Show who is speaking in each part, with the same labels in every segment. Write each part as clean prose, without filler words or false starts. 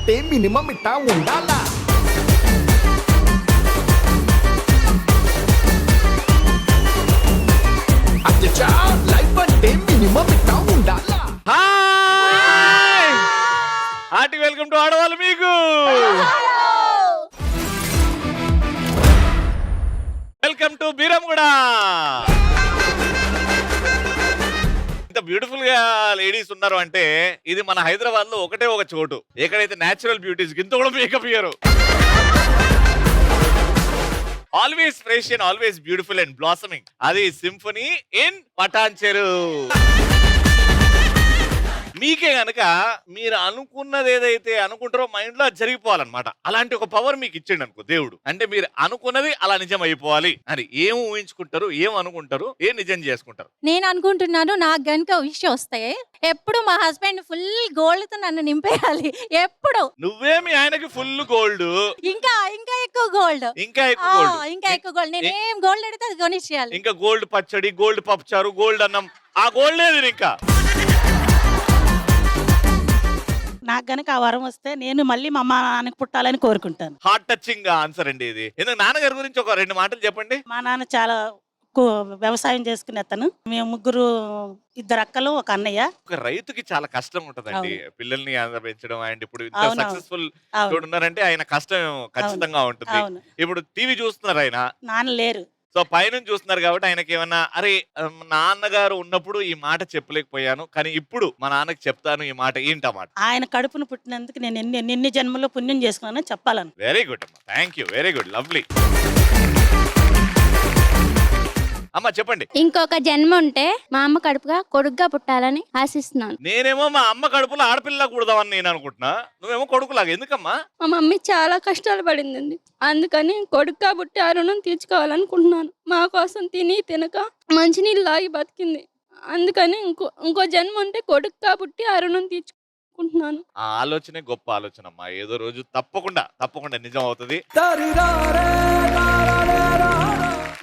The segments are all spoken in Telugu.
Speaker 1: అంటే మినిమం ఇట్టా ఉండాలా. అచ్చా లైఫ్ అంటే మినిమం ఇట్టా ఉండాలా.
Speaker 2: హార్టీ వెల్కమ్ టు ఆడవాళ్ళు మీకు. వెల్కమ్ టు బీరం కూడా. ఇంత బ్యూటిఫుల్ గా లేడీస్ ఉన్నారు అంటే ఇది మన హైదరాబాద్ లో ఒకటే ఒక చోటు ఎక్కడైతే నేచురల్ బ్యూటీస్ ఇంత కూడా మేకప్ ఇయ్యరు. Always fresh and always beautiful and blossoming, అది సింఫనీ ఇన్ పటాన్చెరు. మీకే గనక మీరు అనుకున్నది ఏదైతే అనుకుంటారో మైండ్ లో జరిగిపోవాలన్నమాట. అలాంటి ఒక పవర్ మీకు ఇచ్చిండు అనుకో దేవుడు, అంటే మీరు అనుకున్నది అలా నిజం అయిపోవాలి అని. ఏం ఊహించుకుంటారు, ఏం అనుకుంటారు, ఏం నిజం చేసుకుంటారు?
Speaker 3: నేను అనుకుంటున్నాను నాకు గనుక విషయం వస్తాయి ఎప్పుడు మా హస్బెండ్ ఫుల్ గోల్డ్ తో నన్ను నింపేయాలి. ఎప్పుడు
Speaker 2: నువ్వే మీ ఆయనకి ఫుల్ గోల్డ్,
Speaker 3: ఇంకా ఇంకా ఎక్కువ గోల్డ్,
Speaker 2: ఇంకా ఎక్కువ గోల్డ్,
Speaker 3: ఇంకా ఎక్కువ గోల్డ్. నేను ఏం గోల్డ్ అడిగితే అది కొనిచ్చేయాలి.
Speaker 2: ఇంకా గోల్డ్ పచ్చడి, గోల్డ్ పప్పుచారు, గోల్డ్ అన్నం, ఆ గోల్డ్ లేదు ఇంకా.
Speaker 4: నాకు గనక ఆ వరం వస్తే నేను మళ్ళీ మా అమ్మ నాన్నకి పుట్టాలని కోరుకుంటాను.
Speaker 2: హార్ట్ టచింగ్ ఆన్సర్ అండి ఇది. ఎందుకు నాన్నగారి గురించి ఒక రెండు మాటలు చెప్పండి.
Speaker 4: మా నాన్న చాలా వ్యవసాయం చేసుకునే అతను. మేము ముగ్గురు, ఇద్దరు అక్కలు, ఒక అన్నయ్య.
Speaker 2: ఒక రైతుకి చాలా కష్టం ఉంటదండి పిల్లల్ని పెంచడం. అండ్ ఇప్పుడు ఇంత
Speaker 4: అవును,
Speaker 2: సక్సెస్ఫుల్ ఉన్నారంటే ఆయన కష్టం ఖచ్చితంగా ఉంటుంది. ఇప్పుడు టీవీ చూస్తున్నారు ఆయన,
Speaker 4: నాన్న లేరు,
Speaker 2: సో పైనుంచి చూస్తున్నారు కాబట్టి ఆయనకి ఏమన్నా, అరే నాన్నగారు ఉన్నప్పుడు ఈ మాట చెప్పలేకపోయాను కానీ ఇప్పుడు మా నాన్నకి చెప్తాను ఈ మాట, ఏంటన్నమాట.
Speaker 4: ఆయన కడుపును పుట్టినందుకు నేను ఎన్ని జన్మలో పుణ్యం చేసుకున్నానో చెప్పాలను.
Speaker 2: వెరీ గుడ్ అమ్మా, thank you, very good, lovely. అమ్మా చెప్పండి.
Speaker 5: ఇంకొక జన్మ ఉంటే మా అమ్మ కడుపుగా కొడుకుగా పుట్టాలని ఆశిస్తున్నాను.
Speaker 2: నేనేమో మా అమ్మ కడుపులో ఆడపిల్ల కూడదామని నేను అనుకుంటున్నా, నువ్వేమో కొడుకులాగా. ఎందుకమ్మా?
Speaker 5: మా మమ్మీ చాలా కష్టాలు పడిందండి, అందుకని కొడుకుగా పుట్టి ఆ రుణం తీర్చుకోవాలనుకుంటున్నాను. మా కోసం తిని తినక మంచినీళ్ళు తాగి బతికింది, అందుకని ఇంకో జన్మ ఉంటే కొడుకుగా పుట్టి ఆ రుణం తీర్చుకుంటున్నాను.
Speaker 2: ఆ ఆలోచనే గొప్ప ఆలోచన అమ్మా. ఏదో రోజు తప్పకుండా తప్పకుండా నిజం అవుతుంది.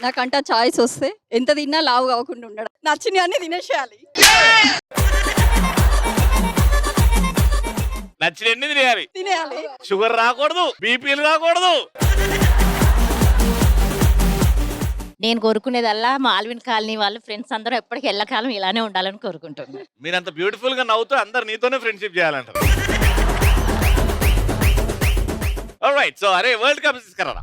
Speaker 6: నాకంట చాయిస్ వస్తే ఎంత తిన్నా లావు కాకుండా ఉండడం, నచ్చిన అన్ని తినేసేయాలి.
Speaker 2: నచ్చినన్ని తినేయాలి,
Speaker 6: తినేయాలి.
Speaker 2: షుగర్ రాకూడదు, బీపీలు రాకూడదు.
Speaker 3: నేను కోరుకునేదల్లా మా ఆల్విన్ కాలనీ వాళ్ళు ఫ్రెండ్స్ అందరూ ఎప్పటికీ ఎల్లకాలం ఇలానే ఉండాలని కోరుకుంటున్నాను.
Speaker 2: మీరంత బ్యూటిఫుల్ గా నవ్వుతూ అందరు నీతోనే ఫ్రెండ్షిప్ చేయాలంటారు. ఆల్రైట్, సో అరే వరల్డ్ కప్ తీసుకురా.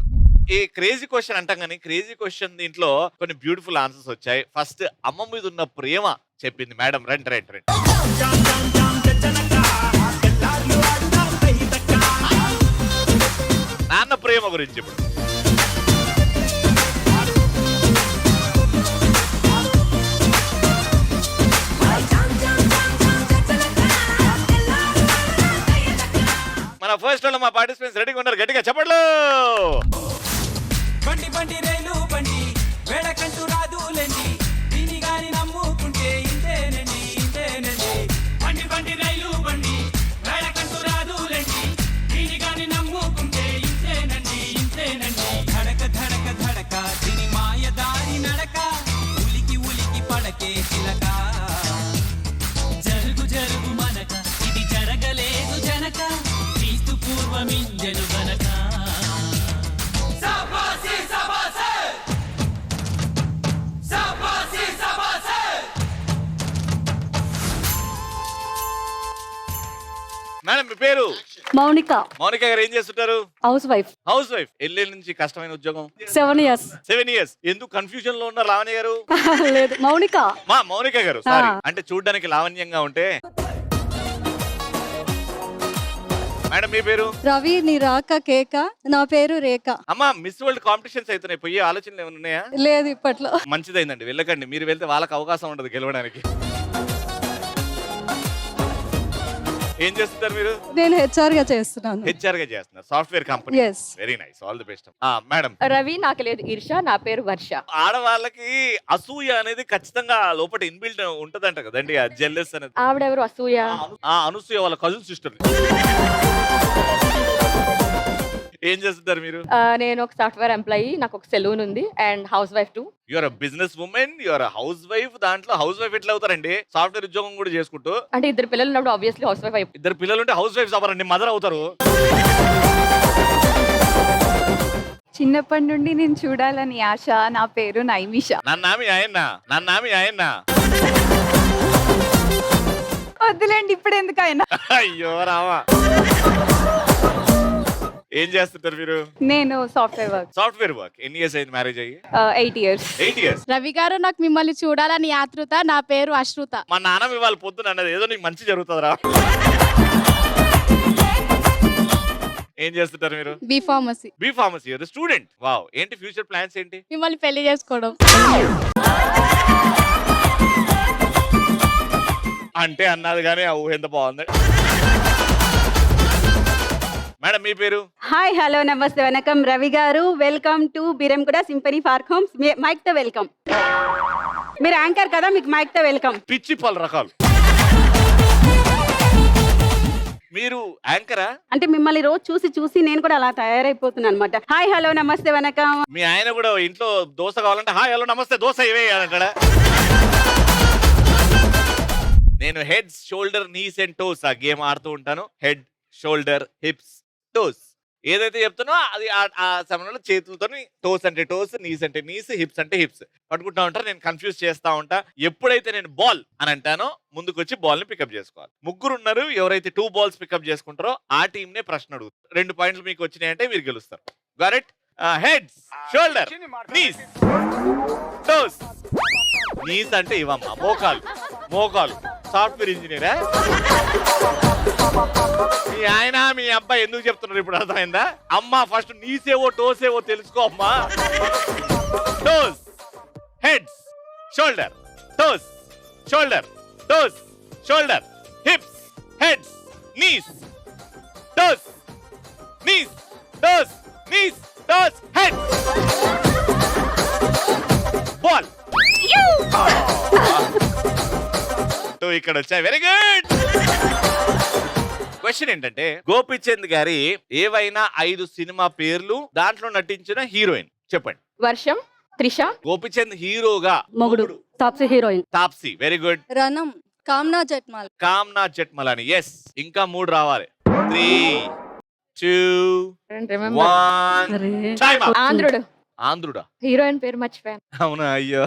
Speaker 2: ఈ క్రేజీ క్వశ్చన్ అంటాం కానీ క్రేజీ క్వశ్చన్ దీంట్లో కొన్ని బ్యూటిఫుల్ ఆన్సర్స్ వచ్చాయి. ఫస్ట్ అమ్మ మీద ఉన్న ప్రేమ చెప్పింది మేడం. రండి రండి రండి. నాన్న ప్రేమ గురించి ఇప్పుడు. మన ఫస్ట్ లో మా పార్టిసిపెంట్స్ రెడీగా ఉన్నారు, గట్టిగా చెప్పండి.
Speaker 7: బండి బండి రైలు బండి వేడకంటూ రాదులేండి, దీని గాని నమ్ముకుంటే ఇంతేనండి ఇంతేనండి. బండి బండి రైలు బండి వేడకంటూ రాదులేండి, దీని గాని నమ్ముకుంటే ఇంతేనండి ఇంతేనండి. ధడక ధడక ధడక దీని మాయదారి నడక, ఉలికి ఉలికి పడకే చిలక. జరుగు జరుగు మనక ఇది జరగలేదు జనక, క్రీస్తు పూర్వమింజలు గనక.
Speaker 2: మేడం మీ పేరు?
Speaker 6: మౌనిక.
Speaker 2: మౌనిక గారు ఏం చేస్తుంటారు?
Speaker 6: Housewife.
Speaker 2: Housewife. ఎల్లే నుంచి కష్టమైన ఉద్యోగం?
Speaker 6: 7 years.
Speaker 2: 7 years. ఎందుకు కన్ఫ్యూజన్ లో ఉన్నారు లావణ్య గారు?
Speaker 6: లేదు, మౌనిక.
Speaker 2: మా మౌనిక గారు, సారీ. అంటే చూడడానికి లావణ్యంగా ఉంటే. మేడం మీ పేరు?
Speaker 6: రవి నీ రాక కేక, నా పేరు రేఖ.
Speaker 2: అమ్మా మిస్ వరల్డ్ కాంపిటీషన్స్ అవుతున్నాయి, పోయే ఆలోచనలు ఏమైనా ఉన్నాయా?
Speaker 6: లేదు ఇప్పట్లో.
Speaker 2: మంచిదైందండి, వెళ్ళకండి. మీరు వెళ్తే వాళ్ళకి అవకాశం ఉండదు గెలవడానికి. ఏం చేస్తుంటారు మీరు?
Speaker 6: నేను హెచ్ఆర్ గా చేస్తున్నాను.
Speaker 2: హెచ్ఆర్ గా చేస్తున్నారు, software company.
Speaker 6: Yes.
Speaker 2: Very nice, all the best. Madam.
Speaker 8: Ravi నాకు లేదు ఈర్ష, నా పేరు వర్ష.
Speaker 2: ఆడవాళ్ళకి అసూయ అనేది ఖచ్చితంగా లోపల ఇన్బిల్ట్ ఉంటదంట కదండి, ఆ జెల్లెస్ అనేది.
Speaker 8: ఆవిడెవరు అసూయ?
Speaker 2: అనసూయ వాళ్ళ కజిన్ సిస్టర్. ఏం చేస్తుంటారు మీరు?
Speaker 8: నేను ఒక సాఫ్ట్వేర్ ఎంప్లాయీ, నాకు ఒక సెలూన్ ఉంది and house wife to.
Speaker 2: Your business women, your house wife. దాంట్లో హౌస్ వైఫ్ ఎట్లా అవుతారండి? సాఫ్ట్వేర్ ఉద్యోగం కూడా చేసుకుంటూ.
Speaker 8: అంటే ఇద్దరు పిల్లలు ఉన్నప్పుడు ఆబ్వియస్లీ హౌస్ వైఫ్ అయిపోతుంది.
Speaker 2: ఇద్దరు పిల్లలు ఉంటే హౌస్ వైఫ్స్ అవ్వరండి, మదర్ అవుతారు.
Speaker 9: చిన్నప్పటి నుండి నేను చూడాలని ఆశ. నా పేరు నైమిష.
Speaker 2: నన్నామి ఆయన
Speaker 9: వద్దులేండి, ఇప్పుడు ఎందుకు ఆయన.
Speaker 2: అయ్యో రావా. ఏం చేస్తుంటారు మీరు?
Speaker 9: నేను సాఫ్ట్వేర్ వర్క్.
Speaker 2: ఎన్ని ఇయర్స్ అయింది మ్యారేజ్ అయ్యి?
Speaker 9: 8 years.
Speaker 2: 8 years.
Speaker 3: రవి గారు, నాకు మిమ్మల్ని చూడాలని ఆతృత. నా పేరు అశ్రుత.
Speaker 2: మా నాన్న ఇవాళ పొద్దున అన్నది ఏదో నీకు మంచి జరుగుతుందిరా. ఏం చేస్తుంటారు మీరు?
Speaker 3: B pharmacy.
Speaker 2: స్టూడెంట్. వావ్. ఏంటి ఫ్యూచర్ ప్లాన్స్ ఏంటి?
Speaker 3: మిమ్మల్ని పెళ్లి చేసుకోవడం.
Speaker 2: అంటే అన్నది కానీ ఆ ఊహ ఎంత బాగుంది. మేడం మీ పేరు?
Speaker 10: హాయ్, హలో, నమస్తే, వనకం. రవి గారు, welcome to Beeramguda symphony park homes. Mic తో వెల్కమ్. మీరు యాంకర్ కదా, మీకు మైక్ తో వెల్కమ్.
Speaker 2: పిచ్చి పలు రకాలు. మీరు యాంకరా?
Speaker 10: అంటే మిమ్మల్ని రోజు చూసి నేను కూడా అలా తయారైపోతున్నాను అనమాట. హాయ్, హలో, నమస్తే, వనకం.
Speaker 2: మీ ఆయన కూడా ఇంట్లో దోశ కావాలంటే హాయ్ హలో నమస్తే దోశ ఇవే అంటాడా? నేను head, shoulder, knees and toes ఆ గేమ్ ఆడుతూ ఉంటాను. Head, shoulder, hips, toes. ఏదైతే చెప్తానో అది ఆ సమయంలో చేతులతో టోస్ అంటే టోస్, నీస్ అంటే నీస్, హిప్స్ అంటే హిప్స్ పట్టుకుంటా ఉంటారు. నేను కన్ఫ్యూజ్ చేస్తా ఉంటా. ఎప్పుడైతే నేను బాల్ అని అంటానో ముందుకు వచ్చి బాల్ ని పికప్ చేసుకోవాలి. ముగ్గురు ఉన్నారు. ఎవరైతే 2 balls పికప్ చేసుకుంటారో ఆ టీం నే ప్రశ్న అడుగుతారు. 2 points మీకు వచ్చినాయంటే మీరు గెలుస్తారు. Got it? Heads, shoulder, knees, toes. Knees అంటే ఇవమ్మా మోకాలు. సాఫ్ట్వేర్ ఇంజనీరా? మీ ఆయన మీ అబ్బాయి ఎందుకు చెప్తున్నారు ఇప్పుడు అర్థమైందా? అమ్మా ఫస్ట్ నీసేవో టోసేవో తెలుసుకో అమ్మా. Toes, heads, shoulder, toes, shoulder, toes, shoulder, hips, heads, knees, toes, knees, toes, knees, toes, head. Ball. ఇక్కడ వచ్చాయి. Very good. క్వశ్చన్ ఏంటంటే, గోపిచంద్ గారి ఏవైనా 5 సినిమా పేర్లు, దాంట్లో నటించిన హీరోయిన్ చెప్పండి.
Speaker 8: వర్షం, త్రిష.
Speaker 2: గోపిచంద్ హీరోగా
Speaker 10: Mogudu, Taapsee heroine.
Speaker 2: Taapsee. Very good.
Speaker 3: Ranam, Kamna Jethmalani
Speaker 2: అని. ఎస్. ఇంకా 3 రావాలి. 3, 2, 1. Time up. ఆంధ్రుడా?
Speaker 8: హీరోయిన్ పేరు మర్చిపోయాను.
Speaker 2: అవునా? అయ్యో.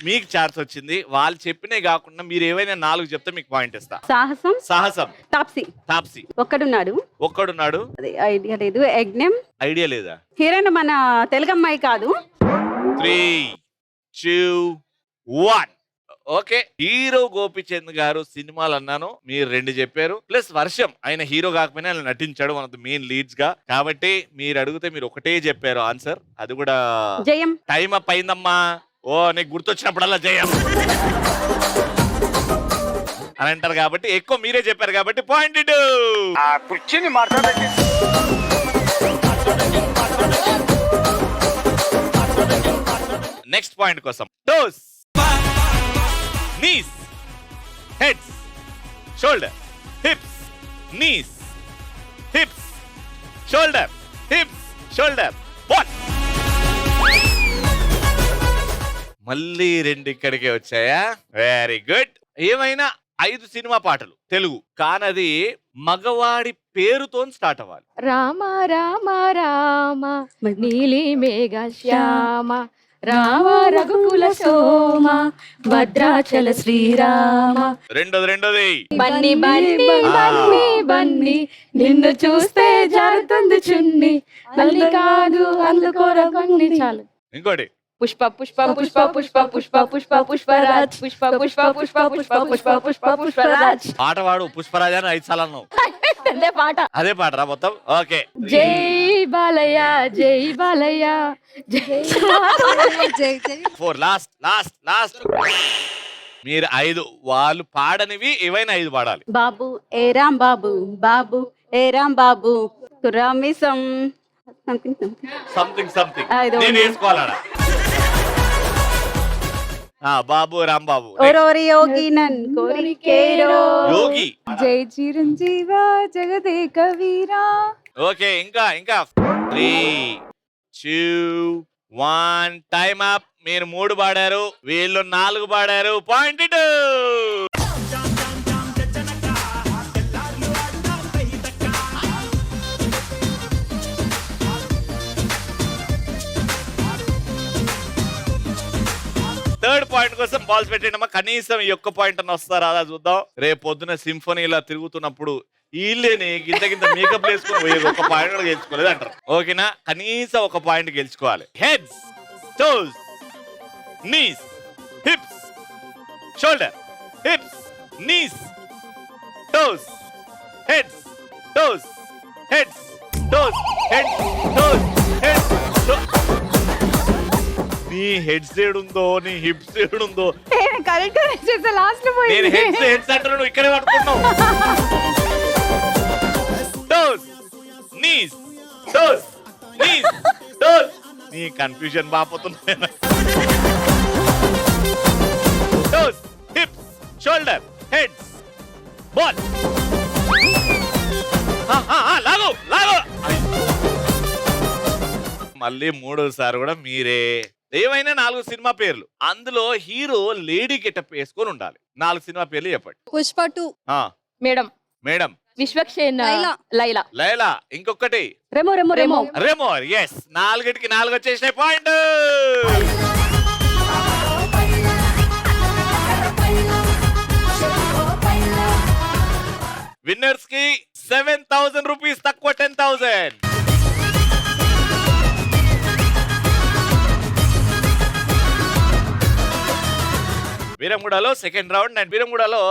Speaker 2: మీకు ఛాన్స్ వచ్చింది. వాళ్ళు చెప్పినే కాకుండా మీరు ఏవైనా 4 చెప్తే మీకు పాయింట్ ఇస్తా. సాహసం, తాప్సీ. ఒక్కడున్నాడు.
Speaker 10: ఐడియా లేదు. యజ్ఞం.
Speaker 2: ఐడియా లేదా?
Speaker 10: హీరోయిన్ మన తెలుగు అమ్మాయి కాదు.
Speaker 2: 3, 2, 1. ఓకే. హీరో గోపిచంద్ గారు సినిమాలు అన్నాను, మీరు 2 చెప్పారు. ప్లస్ వర్షం, ఆయన హీరో కాకపోయినా ఆయన నటించాడు one of the main leads గా. కాబట్టి మీరు అడిగితే మీరు ఒకటే చెప్పారు ఆన్సర్, అది కూడా
Speaker 10: జయం.
Speaker 2: టైం అప్ అయిందమ్మా. ఓ నీకు గుర్తొచ్చినప్పుడల్లా జయం అని అంటారు కాబట్టి ఎక్కువ మీరే చెప్పారు కాబట్టి పాయింట్ ఇటు. నెక్స్ట్ పాయింట్ కోసం toes, knees, heads, shoulder, hips, knees, hips, shoulder, hips, shoulder, ball. మళ్ళీ 2 ఇక్కడికే వచ్చాయా? Very good. ఏమైనా 5 సినిమా పాటలు తెలుగు, కానది మగవాడి పేరుతో స్టార్ట్ అవ్వాలి.
Speaker 8: రామ రామ రామ నీలి మేఘ శ్యామ రామ రఘుకుల సోమ భద్రాచల శ్రీరామ.
Speaker 2: రెండోది
Speaker 8: బన్నీ బన్నీ బన్నీ బన్నీ నిన్ను చూస్తే జారుతుంది చున్ని మళ్ళీ కాదు అందుకోర కొన్ని. చాలు.
Speaker 2: ఇంకోటి
Speaker 8: పుష్ప పుష్ప పుష్ప పుష్ప పుష్ప పుష్ప పుష్పరాజ్ పుష్ప పుష్ప పుష్ప పుష్ప పుష్ప పుష్ప పుష్పరాజ్.
Speaker 2: పాట వాడు పుష్పరాజ్ అని 5 సార్లు అన్నావు. అదే పాట రా మొత్తం. ఓకే.
Speaker 8: జై బాలయ్య జై బాలయ్య జై జై జై.
Speaker 2: 4. లాస్ట్. మీరు 5, వాళ్ళు పాడనివి ఏవైనా 5 పాడాలి.
Speaker 10: బాబు ఏ రామ్ బాబు, బాబు ఏ రామ్ బాబు, కురామిసం
Speaker 2: సంథింగ్ నేను వేసుకోవాలడా? బాబు రాంబాబు. యోగి.
Speaker 9: జై చిరంజీవ జగదేక వీరా
Speaker 2: ఓకే ఇంకా 3, 2, 1 టైమ్ అప్. మీరు 3 పాడారు, వీళ్ళు 4 పాడారు. పాయింట్ ఇటు. థర్డ్ పాయింట్ కోసం బాల్స్ పెట్టండమ్మా. కనీసం ఈ ఒక్క పాయింట్ అన్న వస్తారా అలా చూద్దాం. రేపు పొద్దున సింఫనీ ఇలా తిరుగుతున్నప్పుడు వీళ్ళేని గింత మేకప్ వేసుకుని ఒక పాయింట్ కూడా గెలుచుకోలేదు అంటారు. ఓకేనా? కనీసం ఒక పాయింట్ గెలుచుకోవాలి. Heads, toes, knees, hips, shoulder, hips, knees, toes, heads, toes, heads, toes, heads, toes, heads, toes. నీ హెడ్స్ ఏడుందో, నీ హిప్స్ ఏడుందో. నేను హెడ్స్ అంటాను, నువ్వు ఇక్కడే పట్టుకున్నావు. Toes, knees, toes, knees, toes. నీ కన్ఫ్యూజన్ బాపోతుంది. Toes, hips, shoulder, heads, ball. లాగు లాగు. మళ్ళీ 3సారి కూడా మీరే. ఏమైనా 4 సినిమా పేర్లు, అందులో హీరో లేడీ గెటప్ వేసుకొని ఉండాలి. 4 సినిమా పేర్లు చెప్పండి.
Speaker 6: Pushpa 2,
Speaker 8: madam,
Speaker 2: madam,
Speaker 8: Vishwaksen, Laila,
Speaker 2: Laila. ఇంకొకటి
Speaker 6: రెమో రెమో రెమో
Speaker 2: రెమో. ఎస్, 4కి 4 వచ్చేసినాయి పాయింట్. విన్నర్స్ కి 7,000 రూపీస్ తక్కువ 10,000. వీరంగూడలో సెకండ్ రౌండ్. అండ్ వీరంగూడలో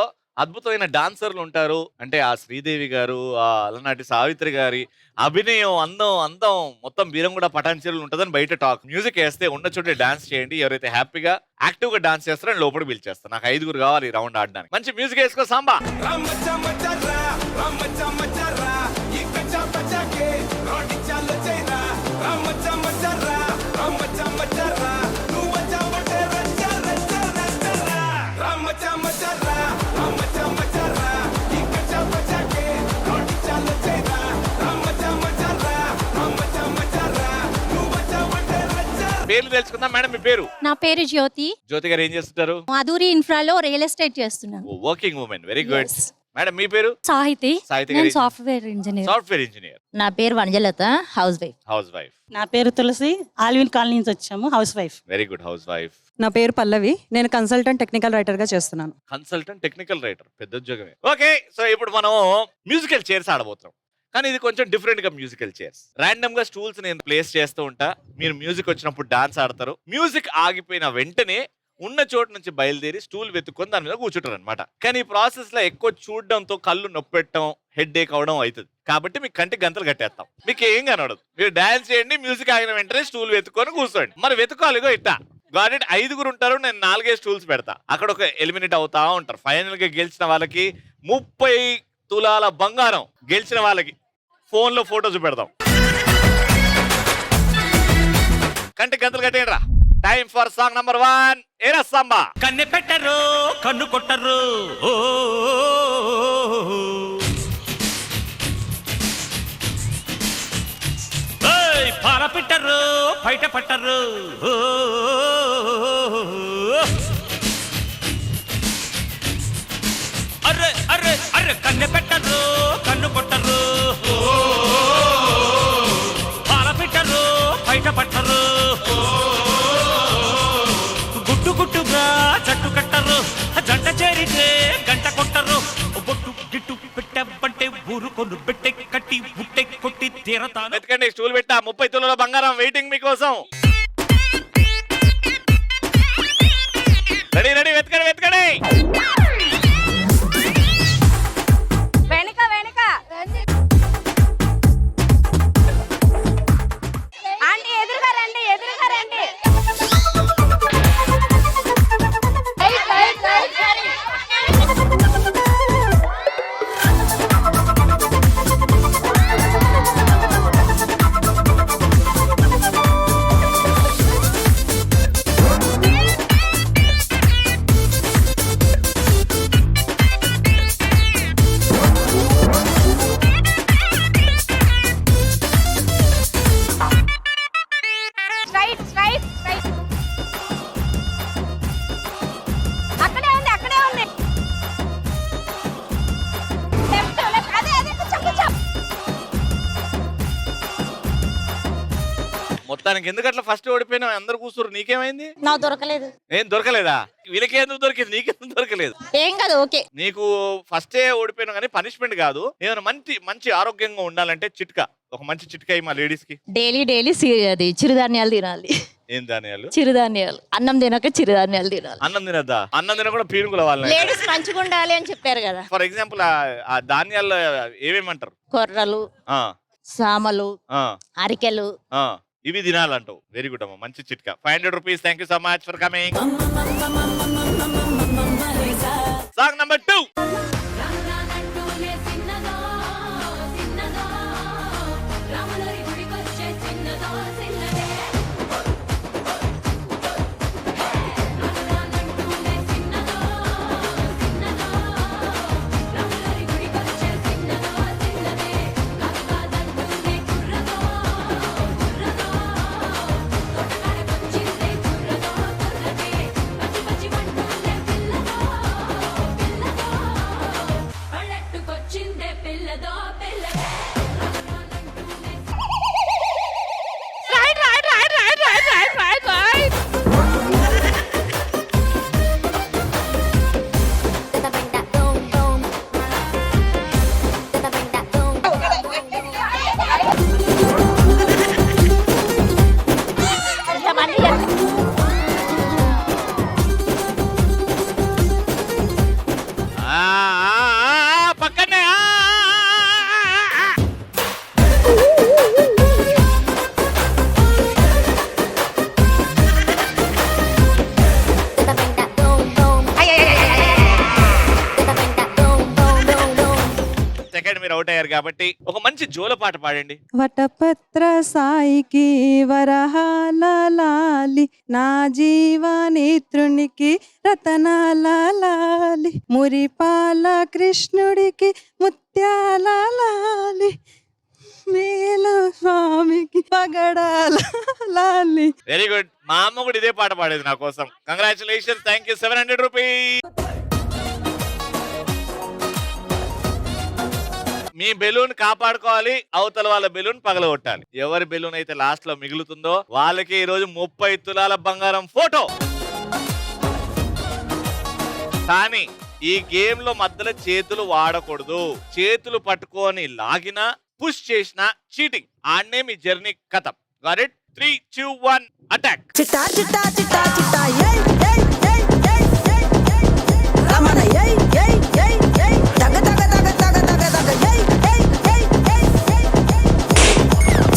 Speaker 2: అద్భుతమైన డాన్సర్లు ఉంటారు. అంటే ఆ శ్రీదేవి గారు, ఆ అలనాటి సావిత్రి గారి అభినయం, అందం మొత్తం వీరంగూడ పటాన్చెరులు ఉంటుందని బయట టాక్. మ్యూజిక్ వేస్తే ఉన్న చోటే డాన్స్ చేయండి. ఎవరైతే హ్యాపీగా యాక్టివ్ గా డాన్స్ చేస్తారో లోపల పిలిచేస్తారు. నాకు 5 కావాలి ఈ రౌండ్ ఆడడానికి. మంచి మ్యూజిక్ వేసుకో సాంబా. పేర్లు తెలుసుకుందాం. మేడం మీ పేరు?
Speaker 3: నా పేరు జ్యోతి.
Speaker 2: జ్యోతి గారు ఏం చేస్తుంటారు?
Speaker 3: మాధురి ఇన్ఫ్రాలో రియల్ ఎస్టేట్ చేస్తున్నాను.
Speaker 2: Working women. Very good. Madam మీ పేరు?
Speaker 3: సాహితి.
Speaker 2: సాహితి
Speaker 3: నేను
Speaker 2: గారు
Speaker 3: సాఫ్ట్వేర్ ఇంజనీర్.
Speaker 2: Software engineer.
Speaker 3: నా పేరు వనజలత, హౌస్ వైఫ్.
Speaker 2: House wife.
Speaker 4: నా పేరు తులసి, ఆల్విన్ కాలనీ నుంచి వచ్చాము, house wife.
Speaker 2: Very good, house wife.
Speaker 6: నా పేరు పల్లవి, నేను కన్సల్టెంట్ టెక్నికల్ రైటర్ గా చేస్తున్నాను.
Speaker 2: కన్సల్టెంట్ టెక్నికల్ రైటర్, పెద్ద ఉద్యోగమే. ఓకే, సో ఇప్పుడు మనం మ్యూజికల్ చైర్స్ ఆడబోతున్నాం. కానీ ఇది కొంచెం డిఫరెంట్ గా మ్యూజికల్ చైర్స్. ర్యాండమ్ గా స్టూల్స్ నేను ప్లేస్ చేస్తూ ఉంటా. మీరు మ్యూజిక్ వచ్చినప్పుడు డాన్స్ ఆడతారు. మ్యూజిక్ ఆగిపోయిన వెంటనే ఉన్న చోటు నుంచి బయలుదేరి స్టూల్ వెతుక్కొని దాని మీద కూర్చుంటారు అనమాట. కానీ ఈ ప్రాసెస్ లో ఎక్కువ చూడడంతో కళ్ళు నొప్పెట్టడం, హెడ్ ఏక్ అవడం అవుతుంది. కాబట్టి మీకు కంటికి గంతలు కట్టేస్తాం. మీకు ఏం కనబడదు. మీరు డాన్స్ చేయండి, మ్యూజిక్ ఆగిన వెంటనే స్టూల్ వెతుక్కొని కూర్చోండి. మరి వెతుకోవాలిగో ఇట్టా. గాడెట్ 5 ఉంటారు, నేను 4 స్టూల్స్ పెడతా. అక్కడ ఒక ఎలిమినేట్ అవుతా ఉంటారు. ఫైనల్ గా గెలిచిన వాళ్ళకి 30 తులాల బంగారం, గెలిచిన వాళ్ళకి ఫోన్ లో ఫోటోస్ పెడదాం. కంటికి గంతలు కట్టేయండి రా. Time for song number 1. ఏరా సాంబా.
Speaker 7: కన్నె పెట్టరు, కన్ను కొట్టరు, పాల పెట్టరు, బయట పట్టరు, అర్రే అర్రే అర్రే. కన్నె పెట్టరు, కన్ను కొట్టరు, పాల పెట్టరు, బయట పట్టరు, గుట్టు గుట్టుగా జట్టు కట్టరు, జంట చేరితే గంట కొట్టరు, బొట్టు గిట్టు పెట్టబంటే ఊరుకొను పెట్టె కట్టి బుట్టె కొట్టి తీరతాను.
Speaker 2: వెతకండి, స్టూల్ పెట్టా. 30 తులాల బంగారం వెయిటింగ్ మీకోసం. రెడీ రెడీ, వెతకండి వెతకండి.
Speaker 10: వెనక వెనక ఆంటీ, ఎదురుగా రండి, ఎదురుగా రండి.
Speaker 3: Straight straight straight. అక్కడే ఉంది అక్కడే ఉంది. లెఫ్ట్ లెఫ్ట్ అదే అదే కూర్చో కూర్చో.
Speaker 2: మొత్తానికి ఎందుకట్లా ఫస్ట్ ఓడిపోయినా అందరు కూర్చురు, నీకేమైంది?
Speaker 3: నాకు దొరకలేదు.
Speaker 2: ఏం దొరకలేదా? వీళ్ళకి ఎందుకు దొరికింది, నీకెందుకు దొరకలేదు?
Speaker 3: ఏం కాదు ఓకే.
Speaker 2: నీకు ఫస్టే ఓడిపోయినా కానీ పనిష్మెంట్ కాదు. ఏమైనా మంచి ఆరోగ్యంగా ఉండాలంటే చిట్కా, ఒక మంచి చిట్కా మా లేడీస్ కి.
Speaker 6: డైలీ అది చిరుధాన్యాలు తినాలి.
Speaker 2: ఏం ధాన్యాలు?
Speaker 6: చిరుధాన్యాలు. అన్నం తినక చిరుధాన్యాలు తినాలి.
Speaker 2: అన్నం తినద్దా? అన్నం తినకుండా పీనుగుల వాళ్ళని.
Speaker 6: లేడీస్ మంచిగా ఉండాలి అని చెప్పారు కదా.
Speaker 2: ఫర్ ఎగ్జాంపుల్ ఆ ధాన్యాల్లో ఏమేమంటారు?
Speaker 6: కొర్రలు,
Speaker 2: ఆ,
Speaker 6: సామలు,
Speaker 2: ఆ,
Speaker 6: అరికెలు.
Speaker 2: ఆ, ఇవి తినాలంటావు. వెరీ గుడ్ అమ్మా, మంచి చిట్కా. 500 rupees. Thank you so much for coming. Song number 2. పక్కనే సెకండ్ మీరు అవుట్ అయ్యారు కాబట్టి ఒక మంచి జోల పాట పాడండి.
Speaker 11: వటపత్ర సాయికి వరహాల లాలి, నా జీవనేత్రునికి రతనాల లాలి, మురిపాల కృష్ణుడికి ముత్యాల లాలి, మేలు స్వామికి పగడాల లాలి.
Speaker 2: Very good. మా అమ్మ కూడా ఇదే పాట పాడేది నా కోసం. Congratulations. Thank you. 700 rupees. Me balloon కాపాడుకోవాలి, అవతల వాళ్ళ బెలూన్ పగలగొట్టాలి. ఎవరి బెలూన్ అయితే లాస్ట్ లో మిగులుతుందో వాళ్ళకి ఈ రోజు 30 తులాల బంగారం ఫోటో. కానీ ఈ గేమ్ లో మధ్యలో చేతులు వాడకూడదు. చేతులు పట్టుకొని లాగినా పుష్ చేసిన చీటింగ్. ఆడనే మీ జర్నీ కథం. Got it? 3, 2, 1 అటాక్.
Speaker 11: చిట్టా చిట్టా చిట్టా చిట్టా ఏయ్ ఏయ్ ఏయ్ ఏయ్ ఏయ్ ఏయ్ రమణ ఏయ్ ఏయ్ ఏయ్ ఏయ్ దగ దగ దగ దగ దగ దగ ఏయ్ ఏయ్ ఏయ్ ఏయ్ ఏయ్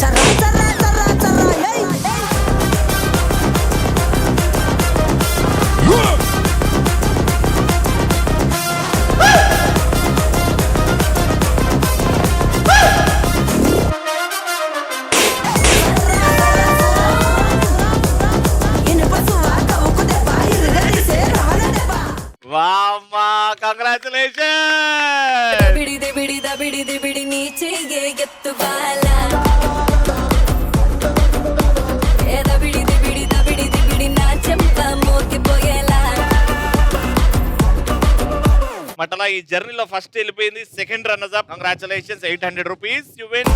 Speaker 11: చర్రా చర్రా చర్రా చర్రా ఏయ్
Speaker 2: వామ్మా, కంగ్రాచులేషన్. మటలా ఈ జర్నీలో ఫస్ట్ వెళ్ళిపోయింది. Second runners up. Congratulations. 800 rupees you win.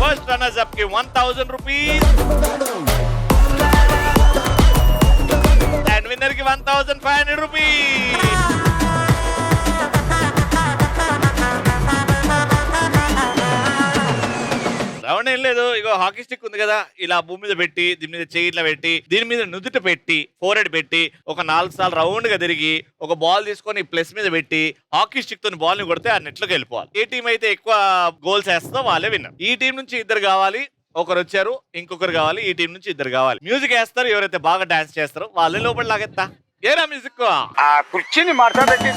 Speaker 2: First runners up కి 1000 రూపీస్ అండ్ విన్నర్ కి 1500 రూపీస్. రౌండ్ ఏం లేదు. ఇగో హాకీ స్టిక్ ఉంది కదా, ఇలా భూమి మీద పెట్టి దీని మీద చేయి ఇట్లా పెట్టి దీని మీద నుదుట పెట్టి ఫోర్హెడ్ పెట్టి ఒక 4 సార్లు రౌండ్ గా తిరిగి ఒక బాల్ తీసుకొని ప్లస్ మీద పెట్టి హాకీ స్టిక్ తోని బాల్ ని కొడితే ఆ నెట్ లోకి వెళ్ళిపోవాలి. ఏ టీం అయితే ఎక్కువ గోల్స్ వేస్తుందో వాళ్ళే విన్నర్. ఈ టీం నుంచి 2 కావాలి, ఒకరు వచ్చారు, ఇంకొకరు కావాలి. ఈ టీం నుంచి 2 కావాలి. మ్యూజిక్ వేస్తారు, ఎవరైతే బాగా డాన్స్ చేస్తారో వాళ్ళే లోపల లాగెత్తా. ఏరా మ్యూజిక్
Speaker 1: ఆ కుర్చీని మార్చబెట్టి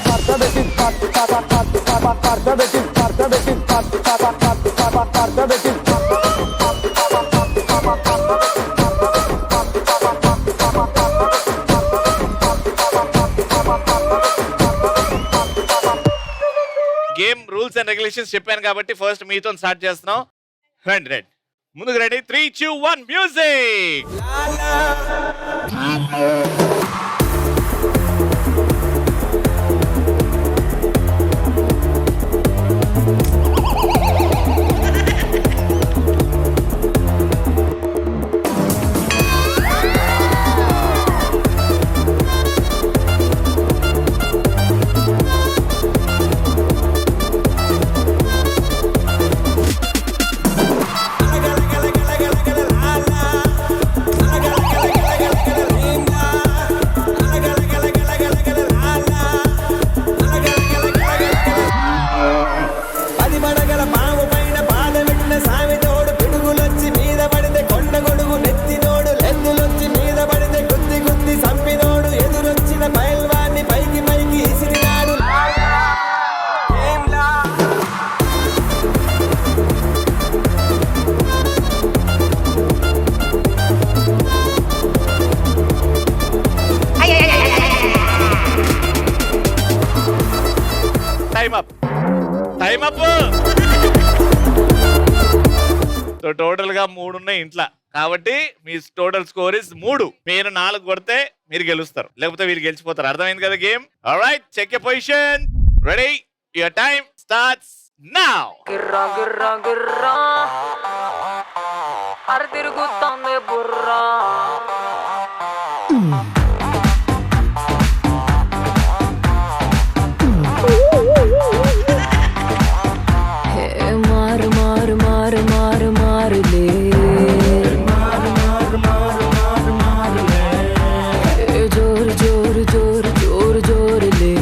Speaker 2: గేమ్ రూల్స్ అండ్ రెగ్యులేషన్స్ చెప్పాను కాబట్టి ఫస్ట్ మీతో స్టార్ట్ చేస్తున్నాం. రండి రండి. ముందుకు ready 3, 2, 1 music. Time up. So total గా 3 ఉన్నాయి ఇంట్లో కాబట్టి మీ టోటల్ స్కోర్ ఇస్ 3. మీరు 4 కొడితే మీరు గెలుస్తారు, లేకపోతే వీళ్ళు గెలిచిపోతారు. అర్థమైంది కదా game? Alright, check your position. Ready, your time starts now.
Speaker 11: గిర్రా గిర్రా గిర్రా అర తిరుగుతోంది బుర్రా మారు మారు మారు మారు మారులే జోరు జోరు జోరు జోరు జోరులే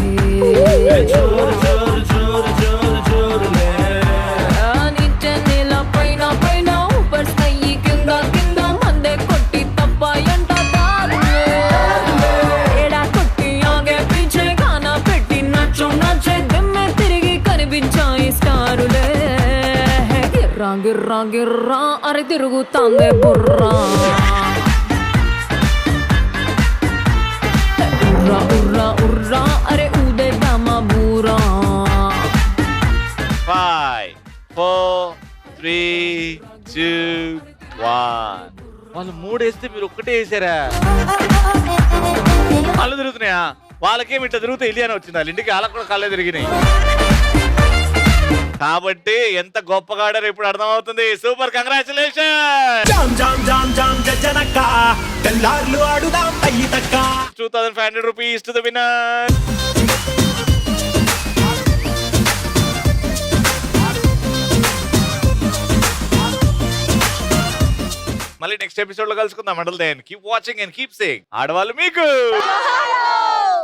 Speaker 11: నిత్య నెల పైన పైన ఊపర్ స్థాయి కింద కింద మందే కొట్టి తప్పాయంట దారులే ఏడా కొట్టి ఆగే పీచే గానా పెట్టి నచ్చు నచ్చే దమ్మె తిరిగి కనిపించాయి స్టారులే గిర్రా గిర్రా గిర్రా అరే తిరుగుతాందే బుర్రా ఉర్రా ఉర్రా ఉర్రా అరే ఊదే దామా బూరా
Speaker 2: 5, 4, 3, 2, 1. వాళ్ళు 3 వేస్తే మీరు ఒక్కటే వేసారా? కళ్ళు తిరుగుతున్నాయా? వాళ్ళకేమి ఇట్లా తిరుగుతే ఇల్లి అని వచ్చింది. వాళ్ళ ఇంటికి వాళ్ళకి కూడా కళ్ళే తిరిగినాయి. కాబట్టి ఎంత గొప్పగా ఆడారు ఇప్పుడు అర్థమవుతుంది. Super, congratulation. 2500 rupees to the winner. మళ్ళీ నెక్స్ట్ ఎపిసోడ్ లో కలుసుకుందాం. And all then keep watching and keep saying ఆడవాళ్ళు మీకు